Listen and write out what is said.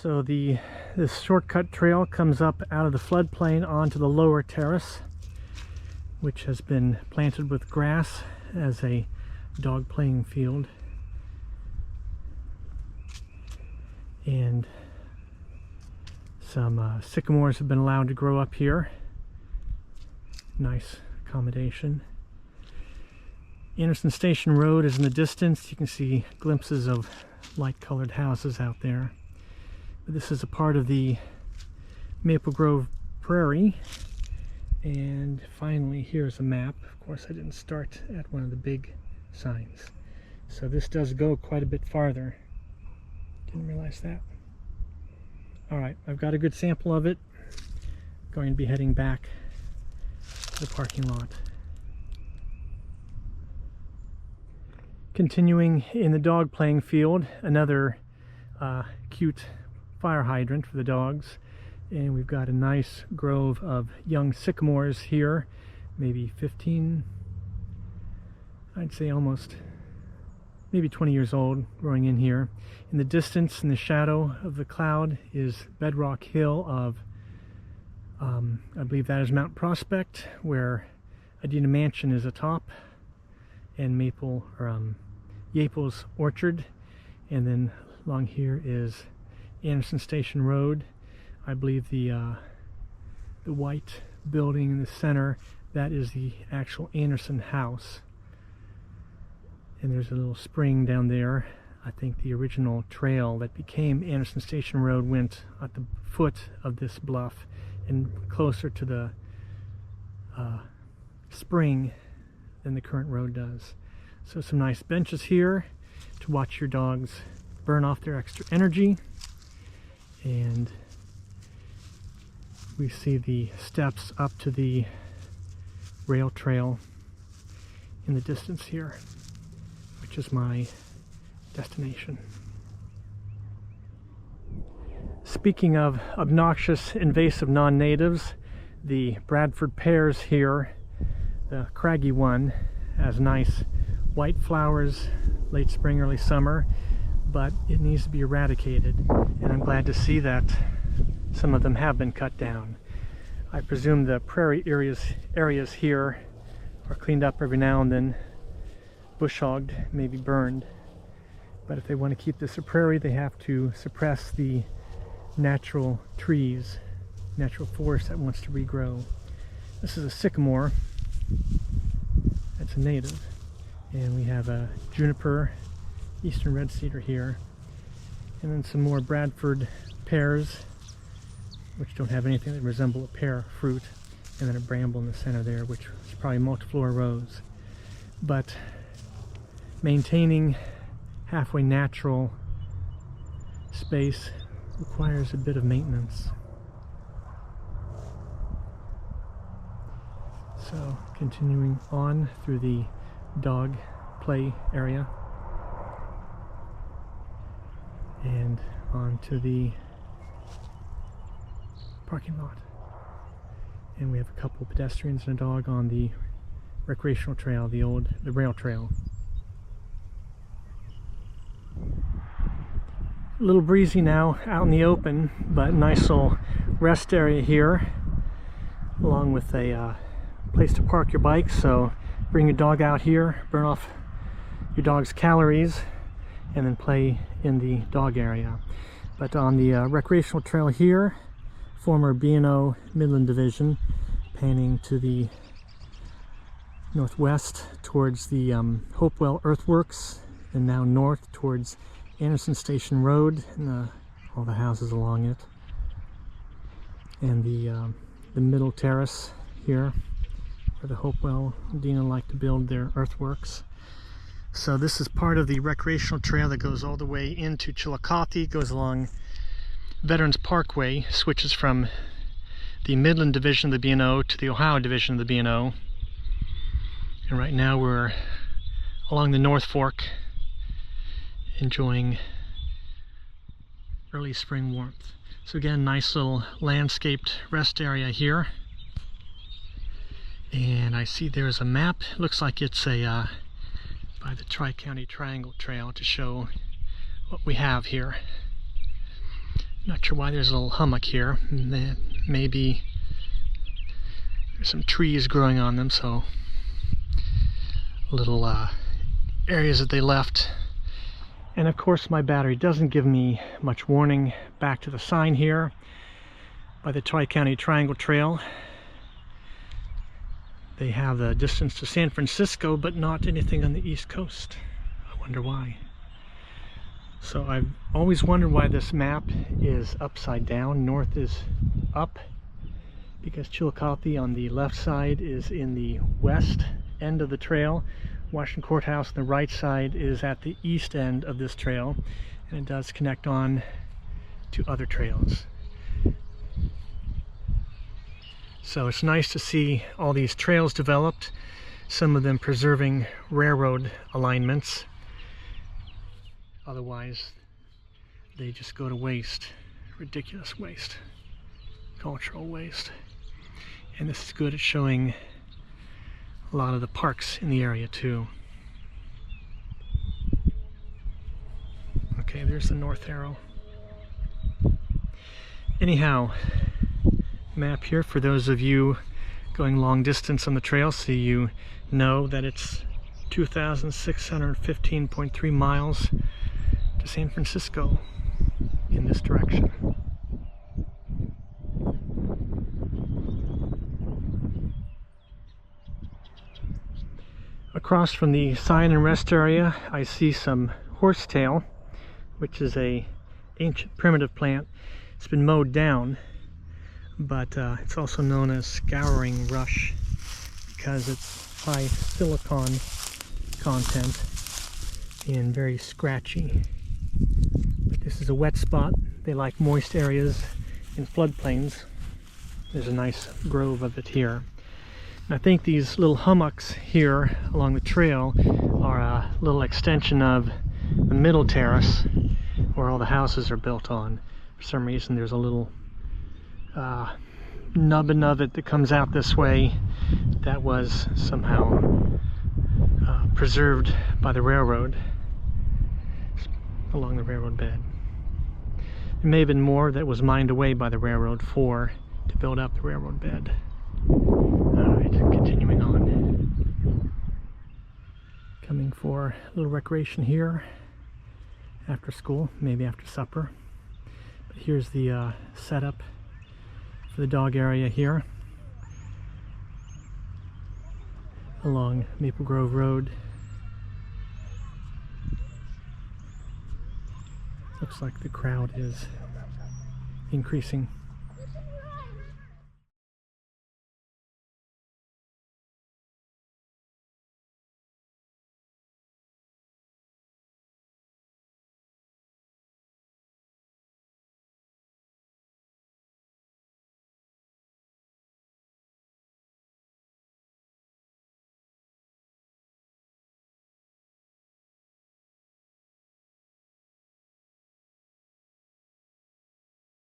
So this shortcut trail comes up out of the floodplain onto the lower terrace, which has been planted with grass as a dog playing field. And some sycamores have been allowed to grow up here. Nice accommodation. Anderson Station Road is in the distance. You can see glimpses of light-colored houses out there. But this is a part of the Maple Grove Prairie. And finally, here's a map. Of course, I didn't start at one of the big signs. So this does go quite a bit farther. Didn't realize that. Alright, I've got a good sample of it. Going to be heading back to the parking lot. Continuing in the dog playing field, another cute fire hydrant for the dogs. And we've got a nice grove of young sycamores here, maybe 15, I'd say almost, maybe 20 years old, growing in here. In the distance, in the shadow of the cloud, is Bedrock Hill of, I believe that is Mount Prospect, where Adena Mansion is atop, and Yaples Orchard. And then along here is Anderson Station Road. I believe the white building in the center, that is the actual Anderson house. And there's a little spring down there. I think the original trail that became Anderson Station Road went at the foot of this bluff and closer to the spring than the current road does. So some nice benches here to watch your dogs burn off their extra energy. And we see the steps up to the rail trail in the distance here, which is my destination. Speaking of obnoxious, invasive non-natives, the Bradford pears here, the craggy one, has nice white flowers late spring, early summer, but it needs to be eradicated, and I'm glad to see that some of them have been cut down. I presume the prairie areas here are cleaned up every now and then, bush hogged, maybe burned. But if they want to keep this a prairie, they have to suppress the natural trees, natural forest that wants to regrow. This is a sycamore. That's a native. And we have a juniper, eastern red cedar here. And then some more Bradford pears, which don't have anything that resemble a pear fruit. And then a bramble in the center there, which is probably multiflora rose. But maintaining halfway natural space requires a bit of maintenance. So continuing on through the dog play area and onto the parking lot. And we have a couple pedestrians and a dog on the recreational trail, the rail trail. A little breezy now out in the open, but nice little rest area here, along with a place to park your bike. So bring your dog out here, burn off your dog's calories, and then play in the dog area. But on the recreational trail here, former B&O Midland Division, panning to the northwest towards the Hopewell Earthworks, and now north towards Anderson Station Road and all the houses along it, and the middle terrace here where the Hopewell Adena like to build their earthworks. So this is part of the recreational trail that goes all the way into Chillicothe, goes along Veterans Parkway, switches from the Midland Division of the B&O to the Ohio Division of the B&O. And right now we're along the North Fork, enjoying early spring warmth. So again, nice little landscaped rest area here. And I see there's a map. Looks like it's a by the Tri-County Triangle Trail to show what we have here. Not sure why there's a little hummock here. Maybe there's some trees growing on them, so little areas that they left. And of course my battery doesn't give me much warning. Back to the sign here by the Tri-County Triangle Trail. They have the distance to San Francisco, but not anything on the East Coast. I wonder why. So I've always wondered why this map is upside down. North is up, because Chillicothe on the left side is in the west end of the trail. Washington Courthouse on the right side is at the east end of this trail, and it does connect on to other trails. So it's nice to see all these trails developed, some of them preserving railroad alignments. Otherwise, they just go to waste. Ridiculous waste. Cultural waste. And this is good at showing a lot of the parks in the area too. Okay, there's the north arrow. Anyhow, map here for those of you going long distance on the trail, so you know that it's 2,615.3 miles to San Francisco in this direction. Across from the sign and rest area, I see some horsetail, which is a ancient primitive plant. It's been mowed down, but it's also known as scouring rush because it's high silicon content and very scratchy. But this is a wet spot. They like moist areas in floodplains. There's a nice grove of it here. And I think these little hummocks here along the trail are a little extension of the middle terrace where all the houses are built on. For some reason there's a little nubbin of it that comes out this way that was somehow preserved by the railroad along the railroad bed. There may have been more that was mined away by the railroad to build up the railroad bed. Alright, continuing on. Coming for a little recreation here after school, maybe after supper. But here's the setup for the dog area here along Maple Grove Road. Looks like the crowd is increasing.